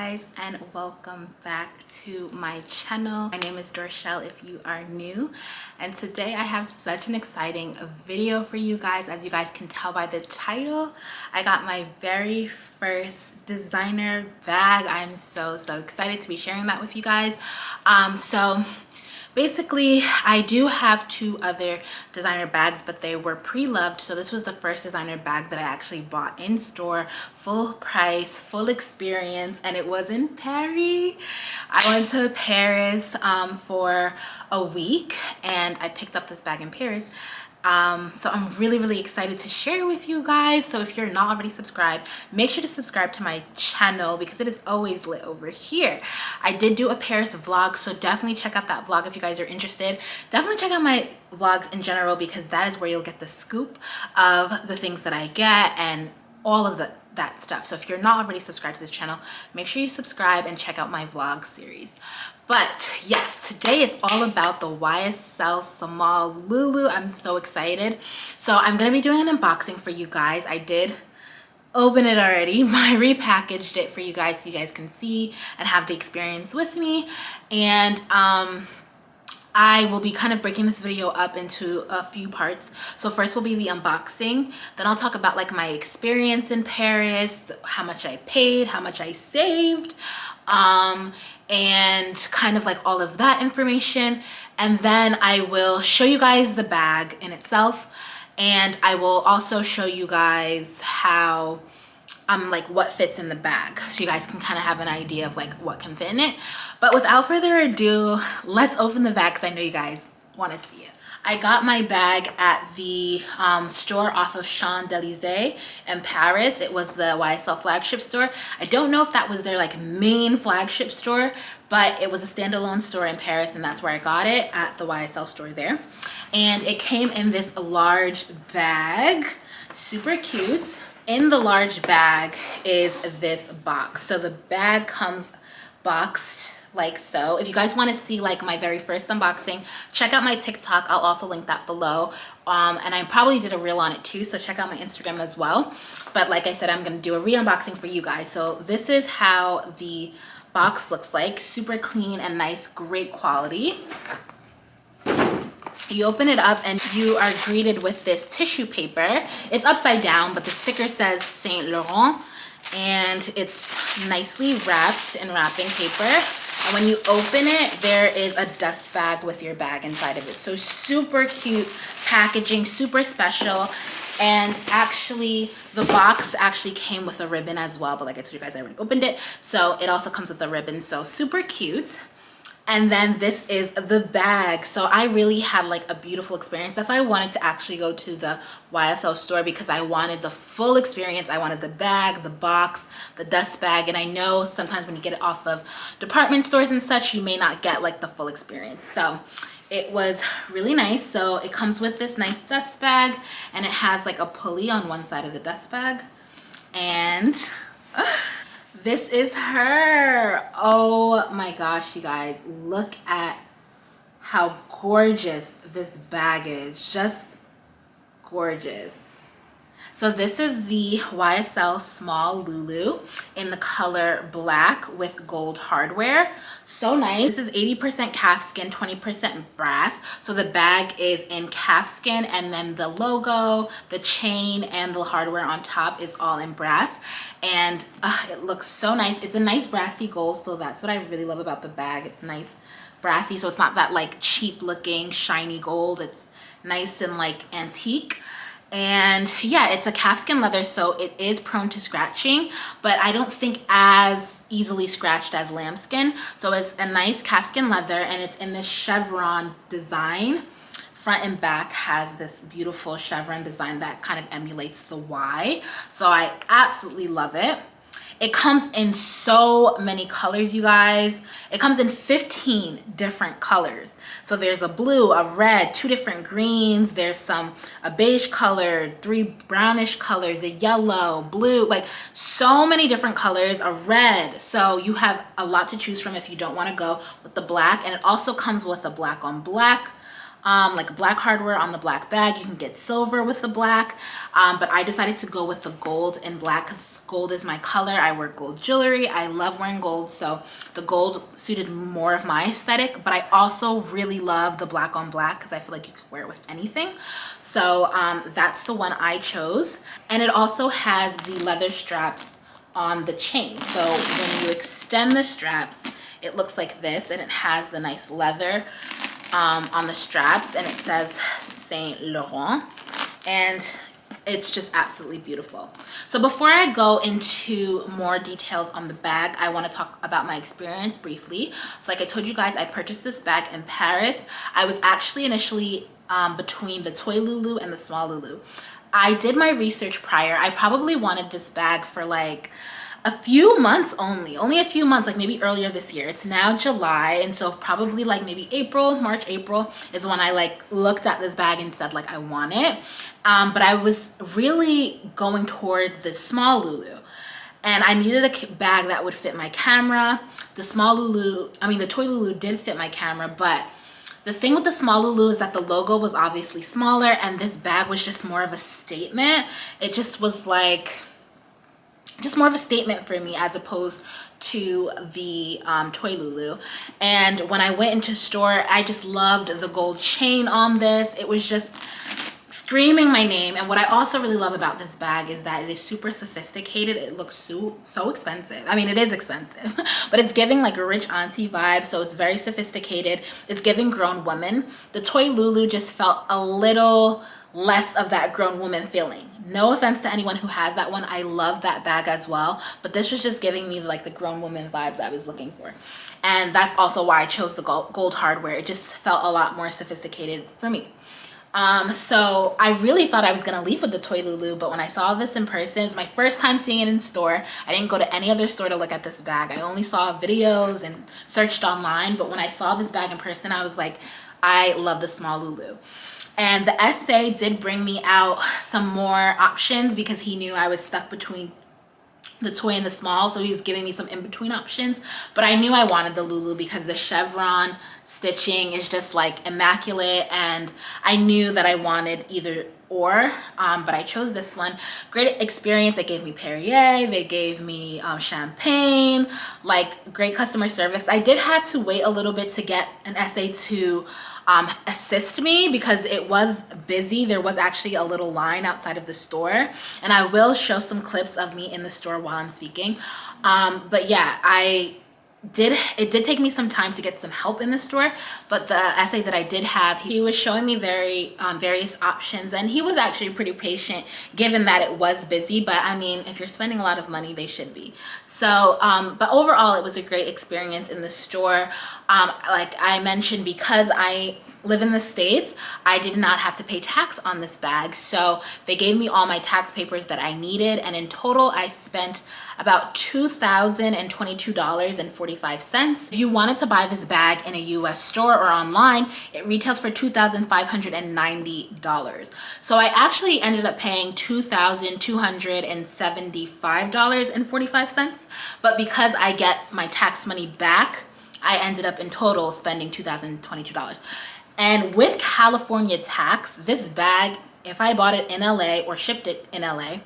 guys, and welcome back to my channel. My name is Dorchelle if you are new, and today I have such an exciting video for you guys. As you guys can tell by the title, I got my very first designer bag. I'm so excited to be sharing that with you guys. Basically, I do have two other designer bags, but they were pre-loved. So this was the first designer bag that I actually bought in store, full price, full experience, and it was in Paris. I went to Paris for a week, and I picked up this bag in Paris. So I'm really excited to share with you guys. So if you're not already subscribed, make sure to subscribe to my channel because it is always lit over here. I did do a Paris vlog, so definitely check out that vlog if you guys are interested. Definitely check out my vlogs in general because that is where you'll get the scoop of the things that I get and all of that stuff. So if you're not already subscribed to this channel, make sure you subscribe and check out my vlog series. But yes, today is all about the YSL Small Lulu. I'm so excited. So I'm gonna be doing an unboxing for you guys. I did open it already. I repackaged it for you guys so you guys can see and have the experience with me. And I will be kind of breaking this video up into a few parts. So first will be the unboxing. Then I'll talk about like my experience in Paris, how much I paid, how much I saved, and kind of like all of that information. And then I will show you guys the bag in itself. And I will also show you guys how like what fits in the bag, so you guys can kind of have an idea of like what can fit in it. But without further ado, let's open the bag because I know you guys want to see it. I got my bag at the store off of Champs-Élysées in Paris. It was the YSL flagship store. I don't know if that was their like main flagship store, but it was a standalone store in Paris, and that's where I got it, at the YSL store there. And it came in this large bag, super cute. In the large bag is this box. So the bag comes boxed like so. If you guys want to see like my very first unboxing, check out my TikTok. I'll also link that below. And I probably did a reel on it too, so check out my Instagram as well. But like I said, I'm going to do a re-unboxing for you guys. So this is how the box looks like. Super clean and nice, great quality. You open it up and you are greeted with this tissue paper. It's upside down, but the sticker says Saint Laurent, and it's nicely wrapped in wrapping paper. And when you open it, there is a dust bag with your bag inside of it. So super cute packaging, super special. And actually, the box actually came with a ribbon as well, but like I told you guys, I already opened it. So it also comes with a ribbon, so super cute. And then this is the bag. So I really had like a beautiful experience. That's why I wanted to actually go to the YSL store, because I wanted the full experience. I wanted the bag, the box, the dust bag. And I know sometimes when you get it off of department stores and such, you may not get like the full experience. So it was really nice. So it comes with this nice dust bag, and it has like a pulley on one side of the dust bag. And this is her. Oh my gosh, you guys, look at how gorgeous this bag is. Just gorgeous. So this is the YSL Small Lulu in the color black with gold hardware. So nice. This is 80% calfskin, 20% brass. So the bag is in calfskin, and then the logo, the chain, and the hardware on top is all in brass. And it looks so nice. It's a nice brassy gold, so that's what I really love about the bag. It's nice brassy, so it's not that like cheap looking shiny gold. It's nice and like antique. And yeah, it's a calfskin leather, so it is prone to scratching, but I don't think as easily scratched as lambskin. So it's a nice calfskin leather, and it's in this chevron design. Front and back has this beautiful chevron design that kind of emulates the Y. So I absolutely love it. It comes in so many colors, you guys. It comes in 15 different colors. So there's a blue, a red, 2 different greens. There's a beige color, 3 brownish colors, a yellow, blue, like so many different colors, a red. So you have a lot to choose from if you don't want to go with the black. And it also comes with a black on black like black hardware on the black bag. You can get silver with the black, but I decided to go with the gold and black because gold is my color. I wear gold jewelry. I love wearing gold, so the gold suited more of my aesthetic. But I also really love the black on black because I feel like you could wear it with anything. So that's the one I chose. And it also has the leather straps on the chain. So when you extend the straps, it looks like this, and it has the nice leather on the straps, and it says Saint Laurent, and it's just absolutely beautiful. So before I go into more details on the bag, I want to talk about my experience briefly. So like I told you guys, I purchased this bag in Paris. I was actually initially between the toy Lulu and the small Lulu. I did my research prior. I probably wanted this bag for like a few months only a few months, like maybe earlier this year. It's now July, and so probably like maybe March, April is when I like looked at this bag and said like I want it. But I was really going towards the small Lulu, and I needed a bag that would fit my camera. The toy Lulu did fit my camera, but the thing with the small Lulu is that the logo was obviously smaller, and this bag was just more of a statement. It just was like more of a statement for me as opposed to the toy Lulu. And when I went into store, I just loved the gold chain on this. It was just screaming my name. And what I also really love about this bag is that it is super sophisticated. It looks so expensive. I mean, it is expensive, but it's giving like a rich auntie vibe. So it's very sophisticated. It's giving grown woman. The toy Lulu just felt a little less of that grown woman feeling. No offense to anyone who has that one. I love that bag as well, but this was just giving me like the grown woman vibes I was looking for. And that's also why I chose the gold hardware. It just felt a lot more sophisticated for me. So I really thought I was gonna leave with the toy Lulu, but when I saw this in person, it's my first time seeing it in store. I didn't go to any other store to look at this bag. I only saw videos and searched online, but when I saw this bag in person, I was like, I love the small Lulu. And the essay did bring me out some more options because he knew I was stuck between the toy and the small, so he was giving me some in-between options. But I knew I wanted the Lulu because the chevron stitching is just like immaculate, and I knew that I wanted either or, but I chose this one. Great experience. They gave me Perrier, they gave me champagne, like great customer service. I did have to wait a little bit to get an essay to assist me because it was busy. There was actually a little line outside of the store, and I will show some clips of me in the store while I'm speaking. But yeah, it did take me some time to get some help in the store, but the essay that I did have, he was showing me various options, and he was actually pretty patient given that it was busy. But I mean, if you're spending a lot of money, they should be. So but overall it was a great experience in the store. Like I mentioned, because I live in the States, I did not have to pay tax on this bag, so they gave me all my tax papers that I needed, and in total I spent about $2,022.45. If you wanted to buy this bag in a US store or online, it retails for $2,590. So I actually ended up paying $2,275.45, but because I get my tax money back, I ended up in total spending $2,022. And with California tax, this bag, if I bought it in LA or shipped it in LA,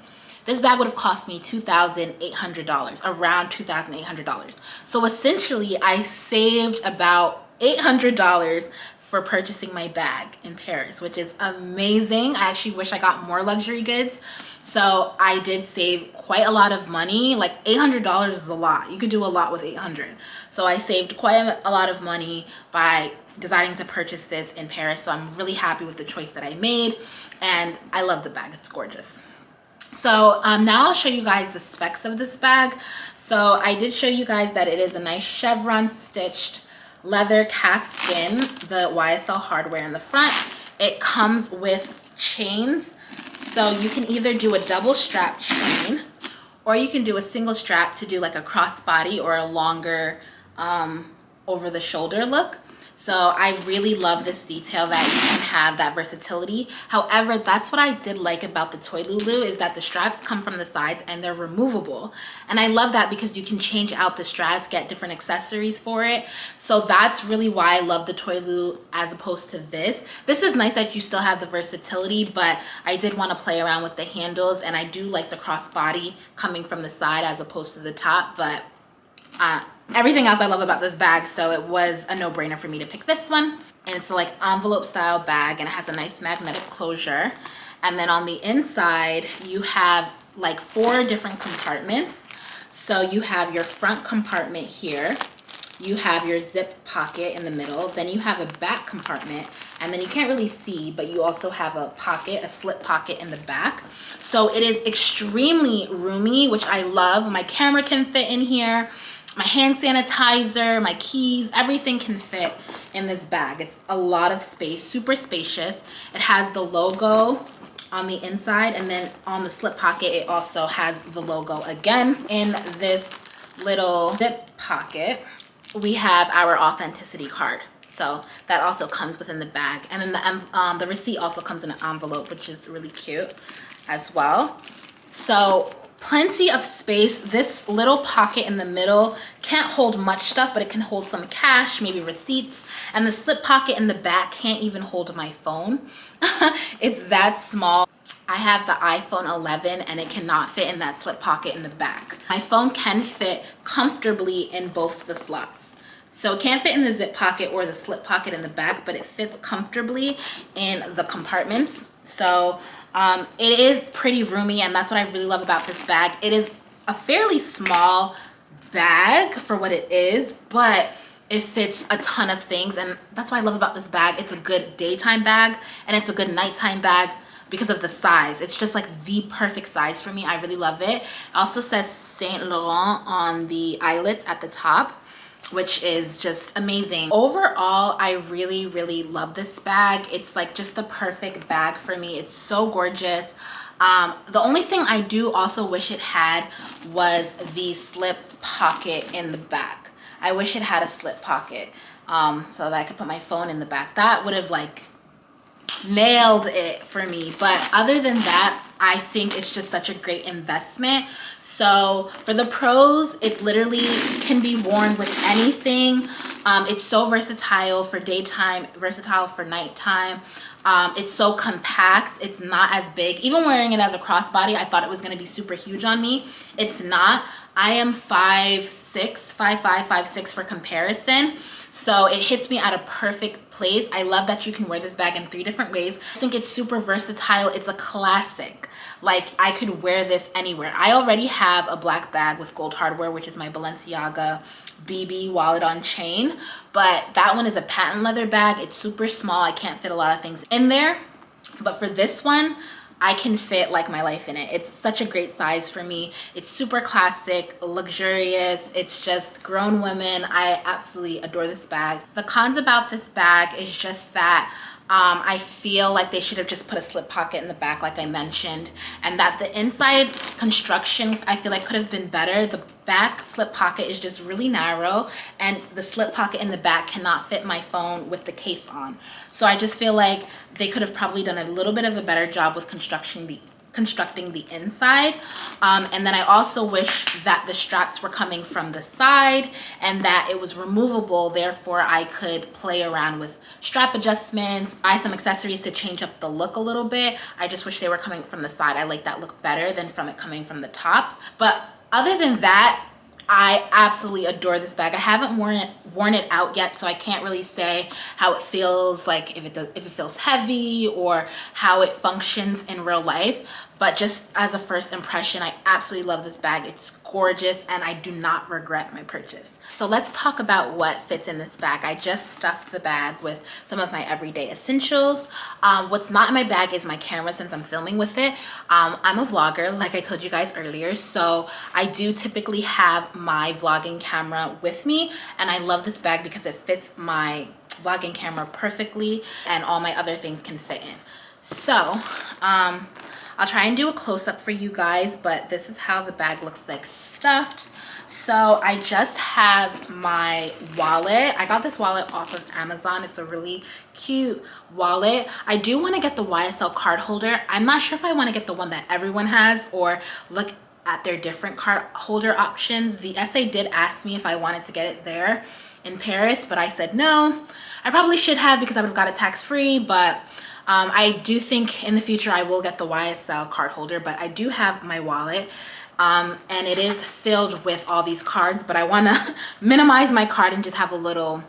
this bag would have cost me $2,800, around $2,800. So essentially, I saved about $800 for purchasing my bag in Paris, which is amazing. I actually wish I got more luxury goods. So I did save quite a lot of money. Like $800 is a lot. You could do a lot with $800. So I saved quite a lot of money by deciding to purchase this in Paris. So I'm really happy with the choice that I made, and I love the bag. It's gorgeous. So now I'll show you guys the specs of this bag. So I did show you guys that it is a nice chevron stitched leather calf skin, the YSL hardware in the front. It comes with chains, so you can either do a double strap chain, or you can do a single strap to do like a crossbody or a longer over the shoulder look. So I really love this detail that you can have that versatility. However, that's what I did like about the Toy Lulu, is that the straps come from the sides and they're removable. And I love that because you can change out the straps, get different accessories for it. So that's really why I love the Toy Lulu as opposed to this. This is nice that you still have the versatility, but I did want to play around with the handles, and I do like the crossbody coming from the side as opposed to the top, but everything else I love about this bag, so it was a no-brainer for me to pick this one. And it's like envelope style bag, and it has a nice magnetic closure. And then on the inside, you have like 4 different compartments. So you have your front compartment here, you have your zip pocket in the middle, then you have a back compartment, and then you can't really see, but you also have a pocket, a slip pocket in the back. So it is extremely roomy, which I love. My camera can fit in here, my hand sanitizer, my keys, everything can fit in this bag. It's a lot of space, super spacious. It has the logo on the inside, and then on the slip pocket, it also has the logo again. In this little zip pocket, we have our authenticity card. So that also comes within the bag. And then the receipt also comes in an envelope, which is really cute as well. So plenty of space. This little pocket in the middle can't hold much stuff, but it can hold some cash, maybe receipts. And the slip pocket in the back can't even hold my phone. It's that small. I have the iPhone 11 and it cannot fit in that slip pocket in the back. My phone can fit comfortably in both the slots. So it can't fit in the zip pocket or the slip pocket in the back, but it fits comfortably in the compartments. So it is pretty roomy, and that's what I really love about this bag. It is a fairly small bag for what it is, but it fits a ton of things, and that's what I love about this bag. It's a good daytime bag, and it's a good nighttime bag because of the size. It's just like the perfect size for me. I really love it. It also says Saint Laurent on the eyelets at the top, which is just amazing. Overall, I really, really love this bag. It's like just the perfect bag for me. It's so gorgeous. The only thing I do also wish it had was the slip pocket in the back. I wish it had a slip pocket so that I could put my phone in the back. That would have like nailed it for me. But other than that, I think it's just such a great investment. So for the pros, it's literally can be worn with anything. It's so versatile for daytime, versatile for nighttime. It's so compact. It's not as big. Even wearing it as a crossbody, I thought it was going to be super huge on me. It's not. I am 5'6", 5'5", 5'6" for comparison. So it hits me at a perfect place. I love that you can wear this bag in 3 different ways. I think it's super versatile. It's a classic. Like, I could wear this anywhere. I already have a black bag with gold hardware, which is my Balenciaga BB wallet on chain. But that one is a patent leather bag. It's super small. I can't fit a lot of things in there. But for this one, I can fit like my life in it. It's such a great size for me. It's super classic, luxurious. It's just grown women. I absolutely adore this bag. The cons about this bag is just that I feel like they should have just put a slip pocket in the back like I mentioned, and that the inside construction I feel like could have been better. The back slip pocket is just really narrow, and the slip pocket in the back cannot fit my phone with the case on. So I just feel like they could have probably done a little bit of a better job with constructing the inside. And then I also wish that the straps were coming from the side and that it was removable, therefore I could play around with strap adjustments, buy some accessories to change up the look a little bit. I just wish they were coming from the side. I like that look better than from it coming from the top. But other than that, I absolutely adore this bag. I haven't worn it out yet, so I can't really say how it feels, like if it feels heavy or how it functions in real life. But just as a first impression, I absolutely love this bag. It's gorgeous and I do not regret my purchase. So let's talk about what fits in this bag. I just stuffed the bag with some of my everyday essentials. What's not in my bag is my camera, since I'm filming with it. I'm a vlogger, like I told you guys earlier, so I do typically have my vlogging camera with me, and I love this bag because it fits my vlogging camera perfectly and all my other things can fit in. So I'll try and do a close-up for you guys, but this is how the bag looks like stuffed. So I just have my wallet. I got this wallet off of Amazon. It's a really cute wallet. I do want to get the YSL card holder. I'm not sure if I want to get the one that everyone has or look at their different card holder options. The SA did ask me if I wanted to get it there in Paris, but I said no. I probably should have because I would have got it tax-free, but I do think in the future I will get the YSL card holder, but I do have my wallet. And it is filled with all these cards, but I want to minimize my card and just have a little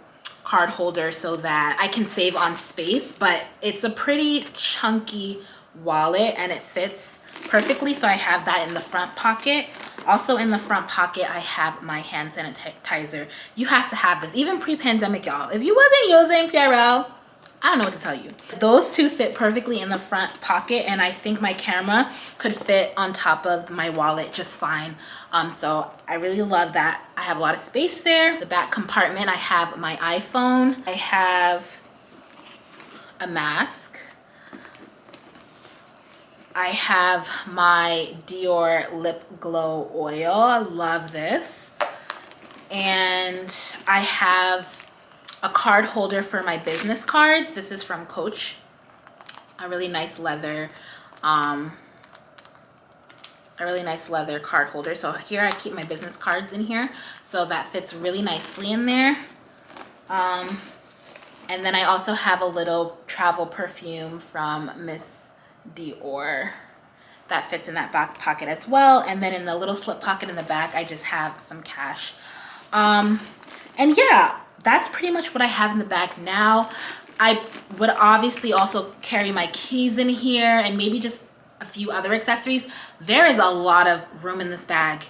card holder so that I can save on space. But it's a pretty chunky wallet and it fits perfectly, so I have that in the front pocket. Also in the front pocket I have my hand sanitizer. You have to have this, even pre-pandemic, y'all. If you wasn't using Purell, I don't know what to tell you. Those two fit perfectly in the front pocket, and I think my camera could fit on top of my wallet just fine. So I really love that. I have a lot of space there. The back compartment, I have my iPhone. I have a mask. I have my Dior Lip Glow Oil. I love this. And I have a card holder for my business cards. This is from Coach. A really nice leather card holder. So here I keep my business cards in here, so that fits really nicely in there. And then I also have a little travel perfume from Miss Dior that fits in that back pocket as well. And then in the little slip pocket in the back I just have some cash. And yeah, that's pretty much what I have in the bag now. I would obviously also carry my keys in here and maybe just a few other accessories. There is a lot of room in this bag.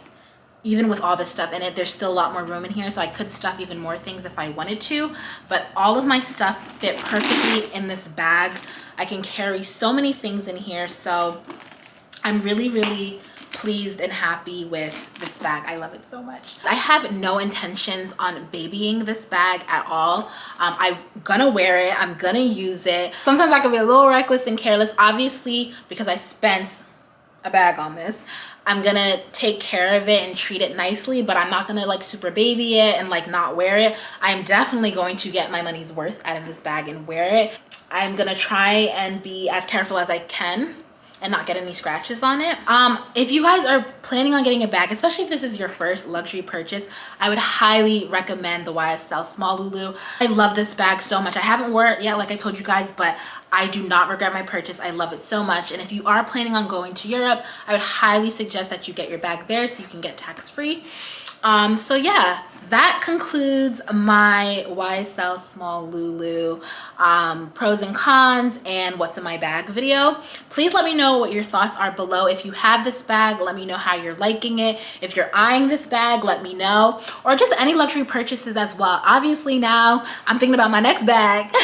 Even with all this stuff in it, there's still a lot more room in here, so I could stuff even more things if I wanted to. But all of my stuff fit perfectly in this bag. I can carry so many things in here, so I'm really, really pleased and happy with this bag. I love it so much. I have no intentions on babying this bag at all. I'm gonna wear it, I'm gonna use it. Sometimes I can be a little reckless and careless, obviously, because I spent a bag on this. I'm gonna take care of it and treat it nicely, but I'm not gonna like super baby it and like not wear it. I'm definitely going to get my money's worth out of this bag and wear it. I'm gonna try and be as careful as I can and not get any scratches on it. If you guys are planning on getting a bag, especially if this is your first luxury purchase, I would highly recommend the YSL Small Lulu. I love this bag so much. I haven't worn it yet, like I told you guys, but I do not regret my purchase. I love it so much. And if you are planning on going to Europe, I would highly suggest that you get your bag there so you can get tax-free. So yeah, that concludes my YSL Small Lulu pros and cons and what's in my bag video. Please let me know what your thoughts are below. If you have this bag, let me know how you're liking it. If you're eyeing this bag, let me know. Or just any luxury purchases as well. Obviously now I'm thinking about my next bag.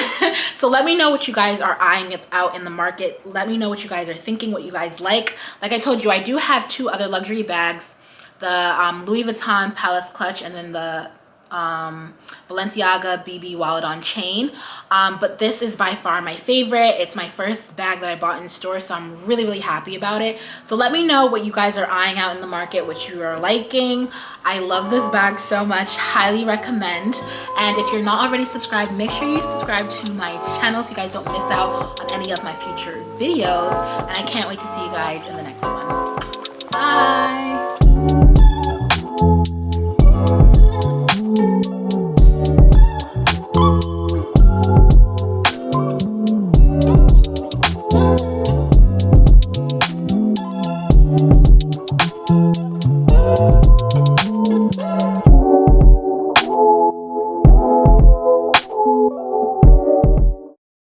So let me know what you guys are eyeing out in the market. Let me know what you guys are thinking, what you guys like. Like I told you, I do have two other luxury bags. The Louis Vuitton Palace Clutch and then the Balenciaga BB wallet on chain. But this is by far my favorite. It's my first bag that I bought in store, so I'm really, really happy about it. So let me know what you guys are eyeing out in the market, what you are liking. I love this bag so much, highly recommend. And if you're not already subscribed, make sure you subscribe to my channel so you guys don't miss out on any of my future videos. And I can't wait to see you guys in the next one. Bye!